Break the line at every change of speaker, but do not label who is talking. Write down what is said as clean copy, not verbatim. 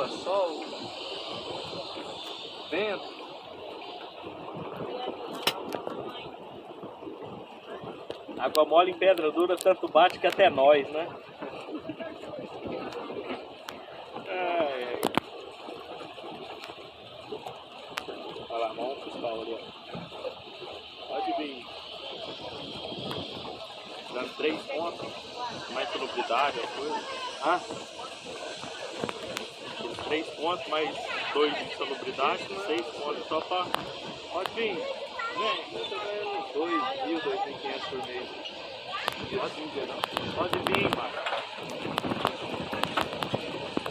chuva, sol, vento. Água mole em pedra dura, tanto bate que até nós, né? Ai, ai. Olha lá, vamos buscar ali, ó. Pode vir. Dando 3 pontos, mais salubridade, a coisa. Ah? 3 pontos, mais 2 de salubridade, 6 pontos só pra... Pode vir. Vem, eu tô ganhando 2.500 por mês. Pode vir, mano.